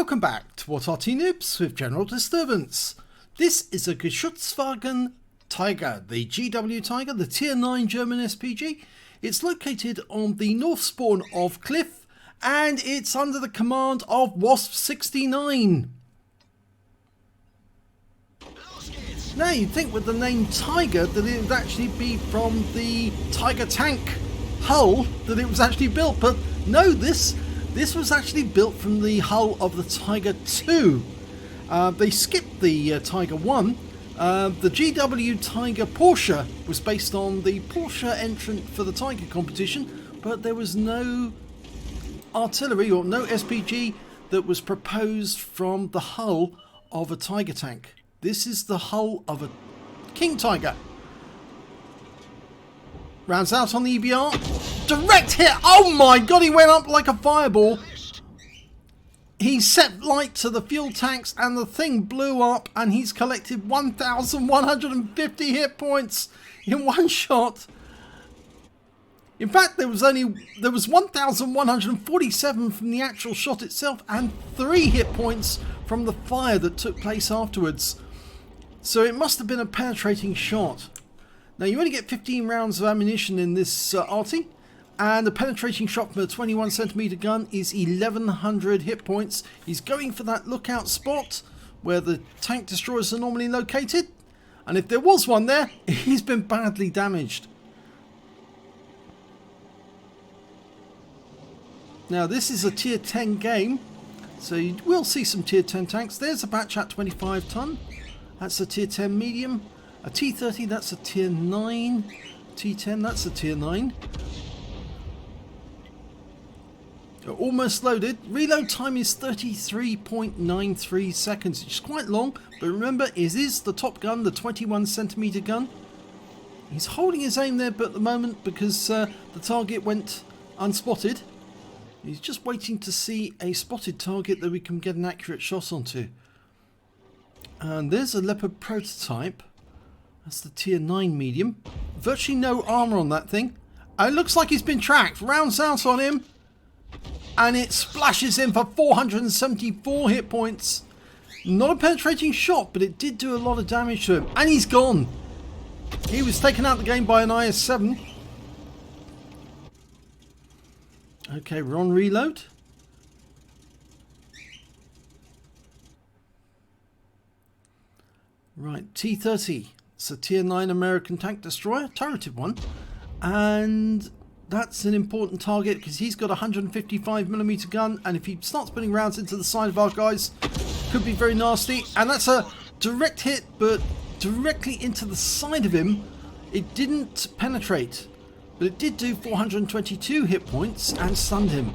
Welcome back to What Arty Noobs with General Disturbance. This is a Geschützwagen Tiger, the GW Tiger, the Tier 9 German SPG. It's located on the north spawn of Cliff and it's under the command of Wasp 69. Now you'd think with the name Tiger that it would actually be from the Tiger tank hull that it was actually built, but no, this was actually built from the hull of the Tiger 2. They skipped the Tiger 1. The GW Tiger Porsche was based on the Porsche entrant for the Tiger competition, but there was no artillery or no SPG that was proposed from the hull of a Tiger tank. This is the hull of a King Tiger. Rounds out on the EBR. Direct hit! Oh my god, he went up like a fireball. He set light to the fuel tanks and the thing blew up, and he's collected 1,150 hit points in one shot. In fact, there was 1,147 from the actual shot itself and 3 hit points from the fire that took place afterwards. So it must have been a penetrating shot. Now you only get 15 rounds of ammunition in this Arty, and the penetrating shot from a 21cm gun is 1,100 hit points. He's going for that lookout spot where the tank destroyers are normally located, and if there was one there, he's been badly damaged. Now this is a tier 10 game, so you will see some tier 10 tanks. There's a batch at 25 ton, that's a tier 10 medium. A T30, that's a tier 9. T10, that's a tier 9. Almost loaded. Reload time is 33.93 seconds, which is quite long, but remember, it is the top gun, the 21cm gun. He's holding his aim there at the moment because the target went unspotted. He's just waiting to see a spotted target that we can get an accurate shot onto. And there's a Leopard prototype. That's the tier 9 medium. Virtually no armor on that thing. It looks like he's been tracked. Rounds out on him. And it splashes him for 474 hit points. Not a penetrating shot, but it did do a lot of damage to him. And he's gone. He was taken out of the game by an IS-7. Okay, we're on reload. Right, T30. It's a tier 9 American tank destroyer, turreted one, and that's an important target because he's got a 155mm gun, and if he starts putting rounds into the side of our guys, could be very nasty. And that's a direct hit, but directly into the side of him. It didn't penetrate, but it did do 422 hit points and stunned him.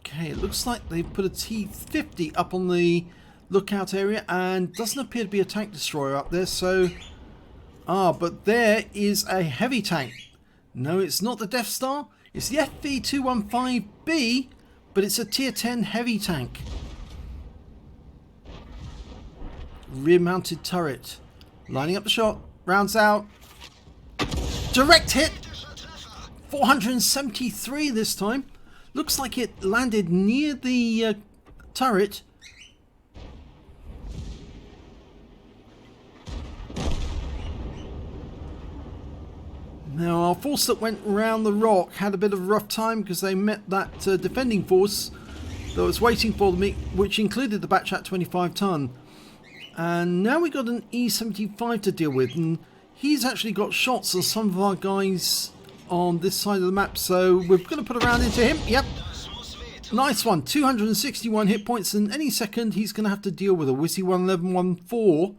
Okay, it looks like they've put a T50 up on the lookout area, and doesn't appear to be a tank destroyer up there, so but there is a heavy tank. No, it's not the Death Star, it's the FV215B, but it's a tier 10 heavy tank. Rear mounted turret, lining up the shot, rounds out, direct hit, 473 this time. Looks like it landed near the turret. Now our force that went around the rock had a bit of a rough time because they met that defending force that was waiting for them, which included the batch at 25 ton. And now we got an E75 to deal with, and he's actually got shots on some of our guys on this side of the map, so we're going to put a round into him. Yep, nice one, 261 hit points, and any second he's going to have to deal with a Wizzy 11114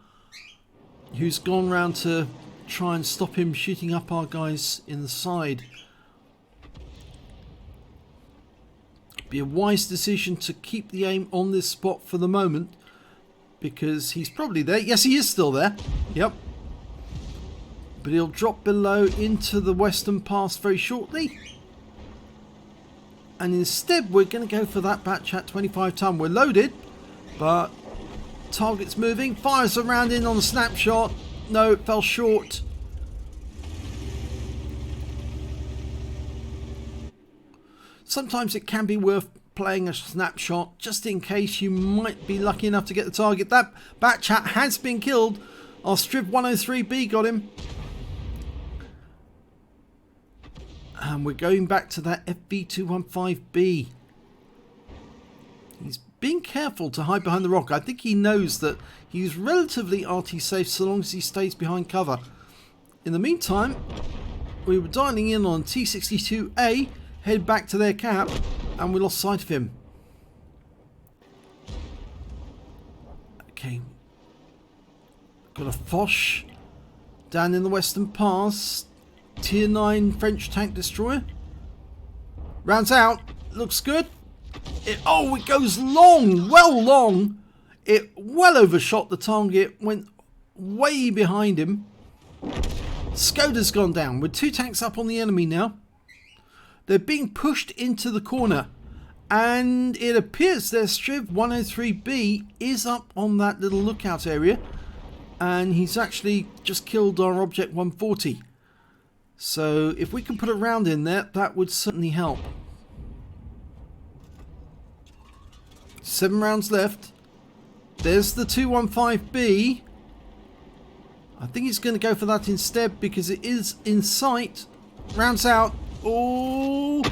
who's gone round to try and stop him shooting up our guys in the side. Be a wise decision to keep the aim on this spot for the moment, because he's probably there. Yes, he is still there. Yep. But he'll drop below into the western pass very shortly. And instead we're going to go for that batch at 25 ton. We're loaded, but target's moving. Fires a round in on the snapshot. No, it fell short. Sometimes it can be worth playing a snapshot just in case you might be lucky enough to get the target. That bat chat has been killed. Our Striv 103B got him. And we're going back to that FV215B. He's being careful to hide behind the rock. I think he knows that he's relatively Arty safe so long as he stays behind cover. In the meantime, we were dialing in on T62A, head back to their cap, and we lost sight of him. Okay. Got a Foch down in the Western Pass. Tier 9 French tank destroyer. Rounds out. Looks good. It goes long. Well long. It well overshot the target. Went way behind him. Skoda's gone down with 2 tanks up on the enemy now. They're being pushed into the corner. And it appears their Striv 103B is up on that little lookout area. And he's actually just killed our Object 140. So if we can put a round in there, that would certainly help. 7 rounds left. There's the 215B. I think he's going to go for that instead because it is in sight. Rounds out. Oh,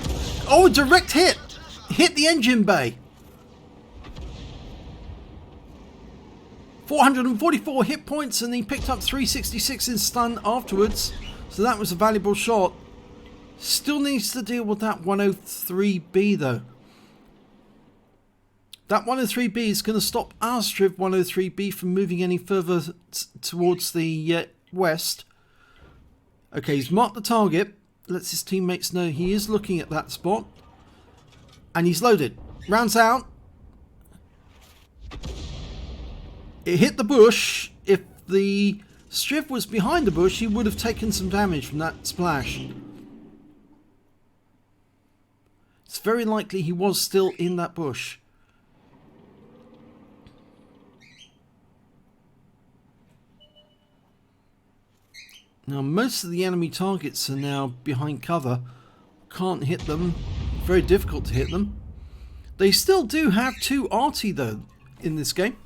a direct hit. Hit the engine bay. 444 hit points, and he picked up 366 in stun afterwards. So that was a valuable shot. Still needs to deal with that 103B though. That 103B is going to stop our Striv 103B from moving any further towards the west. Okay, he's marked the target. Lets his teammates know he is looking at that spot. And he's loaded. Rounds out. It hit the bush. If the Striv was behind the bush, he would have taken some damage from that splash. It's very likely he was still in that bush. Now most of the enemy targets are now behind cover. Can't hit them. Very difficult to hit them. They still do have 2 Arty though in this game.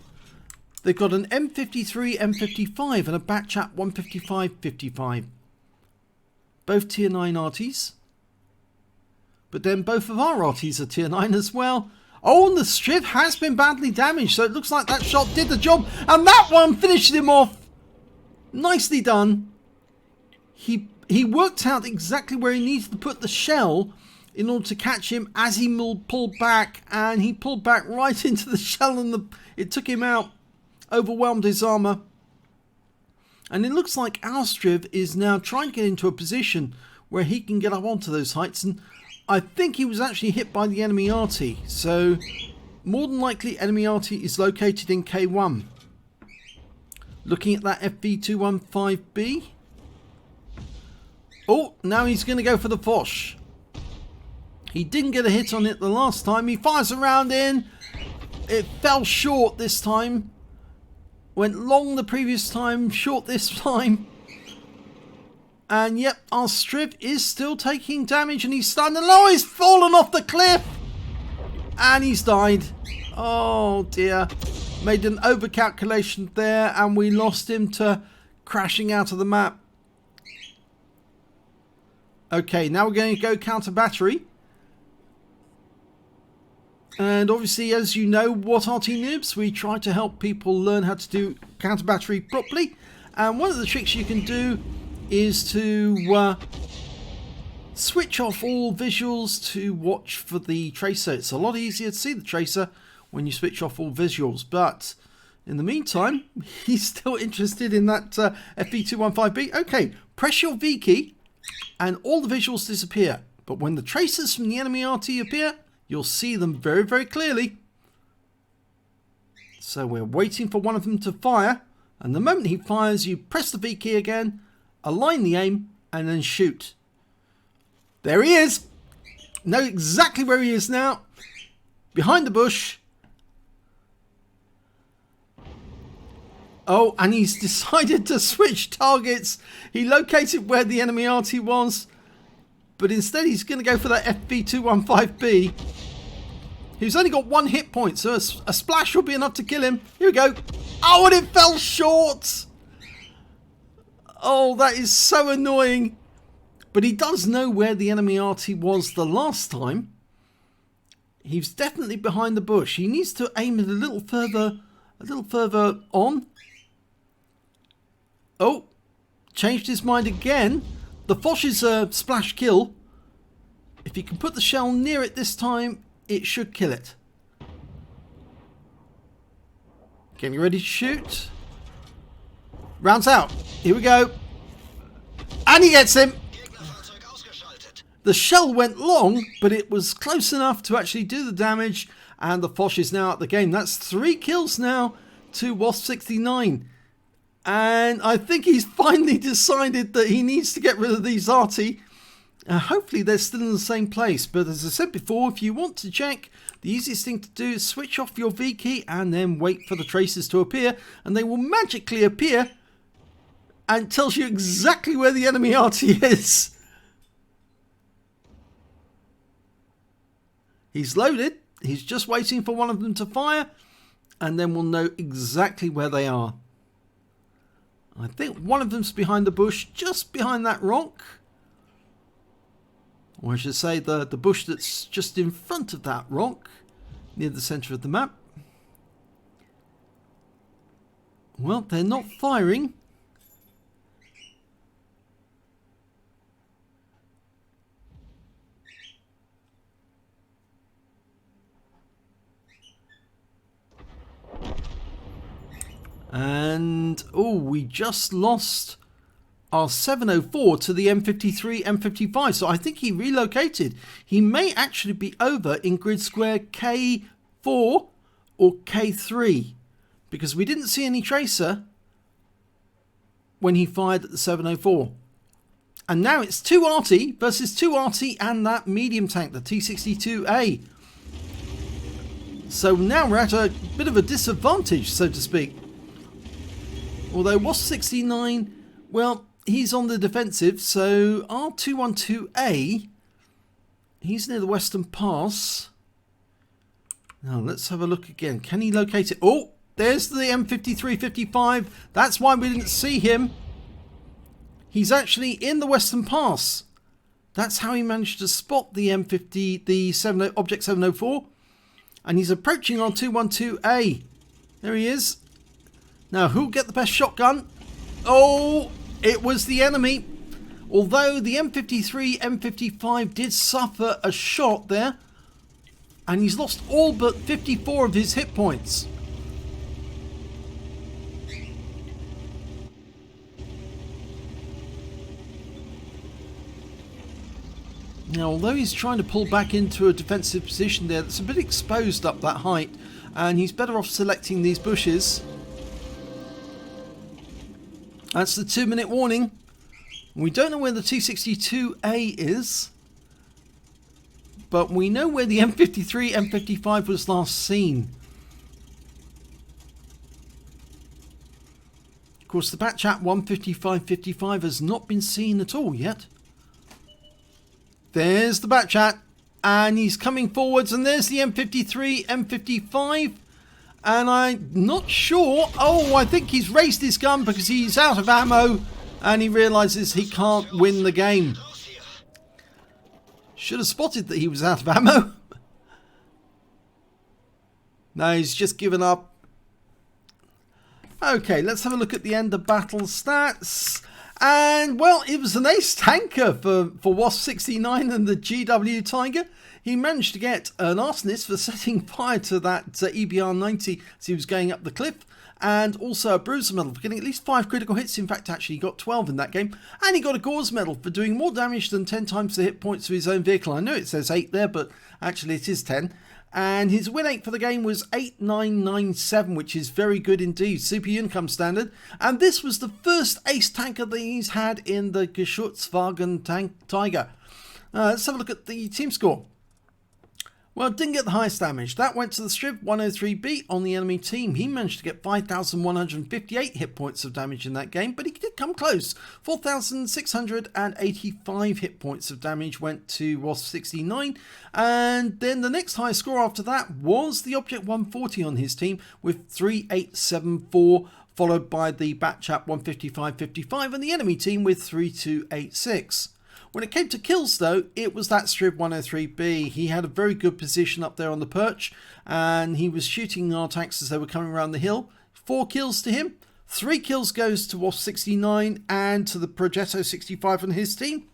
They've got an M53, M55 and a Batchat 155-55. Both tier 9 Artys. But then both of our Artys are tier 9 as well. Oh, and the Striv has been badly damaged, so it looks like that shot did the job. And that one finished him off. Nicely done. He worked out exactly where he needed to put the shell in order to catch him as he pulled back. And he pulled back right into the shell and it took him out. Overwhelmed his armor. And it looks like our Striv is now trying to get into a position where he can get up onto those heights. And I think he was actually hit by the enemy Arty. So more than likely enemy Arty is located in K1. Looking at that FV215B. Oh, now he's going to go for the Foch. He didn't get a hit on it the last time. He fires a round in. It fell short this time. Went long the previous time, short this time. And yep, our Striv is still taking damage and he's stunned. And oh, he's fallen off the cliff. And he's died. Oh dear. Made an overcalculation there and we lost him to crashing out of the map. Okay, now we're going to go counter battery. And obviously, as you know, what Arty Noobs, we try to help people learn how to do counter battery properly. And one of the tricks you can do is to switch off all visuals to watch for the tracer. It's a lot easier to see the tracer when you switch off all visuals. But in the meantime, he's still interested in that FV215B. Okay, press your V key and all the visuals disappear. But when the tracers from the enemy Arty appear, you'll see them very, very clearly. So we're waiting for one of them to fire. And the moment he fires, you press the V key again, align the aim, and then shoot. There he is. Know exactly where he is now. Behind the bush. Oh, and he's decided to switch targets. He located where the enemy Arty was. But instead he's going to go for that FV215B. He's only got 1 hit point, so a splash will be enough to kill him. Here we go. Oh, and it fell short. Oh, that is so annoying. But he does know where the enemy Arty was the last time. He's definitely behind the bush. He needs to aim it a little further on. Oh, changed his mind again. The Foch is a splash kill. If you can put the shell near it this time, it should kill it. Getting ready to shoot. Rounds out. Here we go. And he gets him. The shell went long, but it was close enough to actually do the damage. And the Foch is now out the game. That's 3 kills now to Wasp69. And I think he's finally decided that he needs to get rid of these Arty. Hopefully they're still in the same place. But as I said before, if you want to check, the easiest thing to do is switch off your V key and then wait for the traces to appear. And they will magically appear. And it tells you exactly where the enemy Arty is. He's loaded. He's just waiting for one of them to fire. And then we'll know exactly where they are. I think one of them's behind the bush, just behind that rock. Or I should say the bush that's just in front of that rock, near the centre of the map. Well, they're not firing. And, oh, we just lost our 704 to the M53, M55. So I think he relocated. He may actually be over in grid square K4 or K3. Because we didn't see any tracer when he fired at the 704. And now it's 2 Arty versus 2 Arty and that medium tank, the T62A. So now we're at a bit of a disadvantage, so to speak. Although Wasp69, well, he's on the defensive, so R212A, he's near the Western Pass. Now let's have a look again. Can he locate it? Oh, there's the M53-55. That's why we didn't see him. He's actually in the Western Pass. That's how he managed to spot the M50, the Object 704. And he's approaching R212A. There he is. Now, who'll get the best shotgun? Oh, it was the enemy. Although the M53, M55 did suffer a shot there. And he's lost all but 54 of his hit points. Now, although he's trying to pull back into a defensive position there, that's a bit exposed up that height. And he's better off selecting these bushes. That's the 2-minute warning. We don't know where the T62A is, but we know where the M53, M55 was last seen. Of course, the Batchat 155-55 has not been seen at all yet. There's the Batchat, and he's coming forwards, and there's the M53, M55. And I'm not sure. Oh, I think he's raised his gun because he's out of ammo and he realises he can't win the game. Should have spotted that he was out of ammo. No, he's just given up. Okay, let's have a look at the end of battle stats. And, well, it was an ace tanker for Wasp69 and the GW Tiger. He managed to get an arsonist for setting fire to that EBR-90 as he was going up the cliff. And also a bruiser medal for getting at least 5 critical hits. In fact, actually he got 12 in that game. And he got a Gore's medal for doing more damage than 10 times the hit points of his own vehicle. I know it says 8 there, but actually it is 10. And his win rate for the game was 8997, which is very good indeed. Super Unicum standard. And this was the first ace tanker that he's had in the Geschützwagen Tiger. Let's have a look at the team score. Well, didn't get the highest damage. That went to the Striv 103B on the enemy team. He managed to get 5,158 hit points of damage in that game, but he did come close. 4,685 hit points of damage went to Wasp69. And then the next highest score after that was the Object 140 on his team with 3874, followed by the Batchap 155.55 and the enemy team with 3286. When it came to kills though, it was that Striv 103B. He had a very good position up there on the perch and he was shooting our tanks as they were coming around the hill. 4 kills to him, 3 kills goes to Wasp69 and to the Progetto 65 on his team.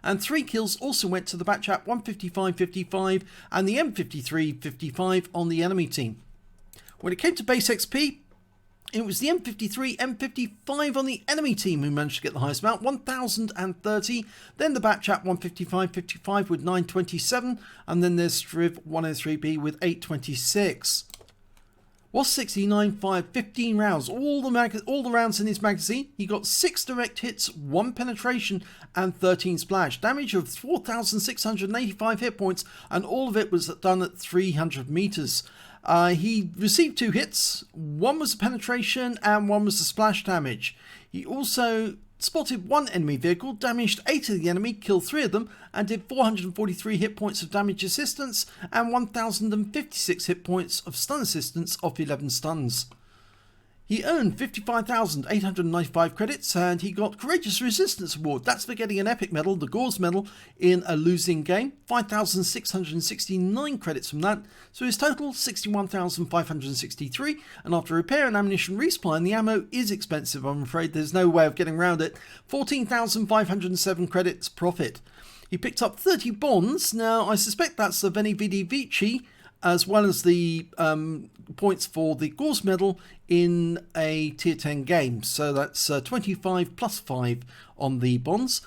And 3 kills also went to the Batchap 155.55 and the M53.55 on the enemy team. When it came to base XP, it was the M53, M55 on the enemy team who managed to get the highest amount, 1,030. Then the Batchap 155.55 with 927. And then there's Striv 103B with 826. Wasp69 fired 15 rounds, all the rounds in his magazine. He got 6 direct hits, 1 penetration and 13 splash. Damage of 4,685 hit points and all of it was done at 300 meters. He received 2 hits, 1 was a penetration and 1 was the splash damage. He also spotted 1 enemy vehicle, damaged 8 of the enemy, killed 3 of them and did 443 hit points of damage assistance and 1,056 hit points of stun assistance off 11 stuns. He earned 55,895 credits and he got Courageous Resistance Award. That's for getting an epic medal, the Gore's medal, in a losing game. 5,669 credits from that. So his total, 61,563. And after repair and ammunition resupply, and the ammo is expensive, I'm afraid. There's no way of getting around it. 14,507 credits profit. He picked up 30 bonds. Now, I suspect that's the Veni Vidi Vici, as well as the points for the Gore's medal in a tier 10 game. So that's 25 plus 5 on the bonds.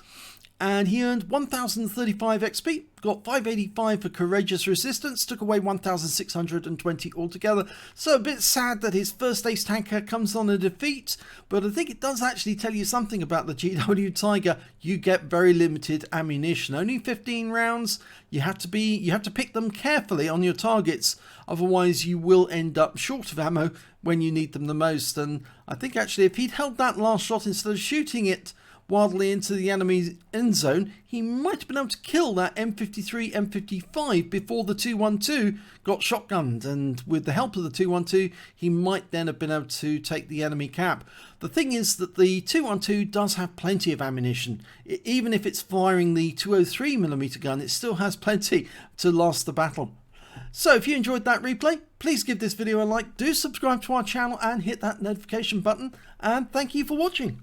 And he earned 1,035 XP, got 585 for Courageous Resistance, took away 1,620 altogether. So a bit sad that his first ace tanker comes on a defeat, but I think it does actually tell you something about the GW Tiger. You get very limited ammunition, only 15 rounds. You have to pick them carefully on your targets, otherwise you will end up short of ammo when you need them the most. And I think actually if he'd held that last shot instead of shooting it wildly into the enemy's end zone, he might have been able to kill that M53, M55 before the 212 got shotgunned, and with the help of the 212 he might then have been able to take the enemy cap. The thing is that the 212 does have plenty of ammunition. Even if it's firing the 203mm gun, it still has plenty to last the battle. So if you enjoyed that replay, please give this video a like, do subscribe to our channel and hit that notification button, and thank you for watching.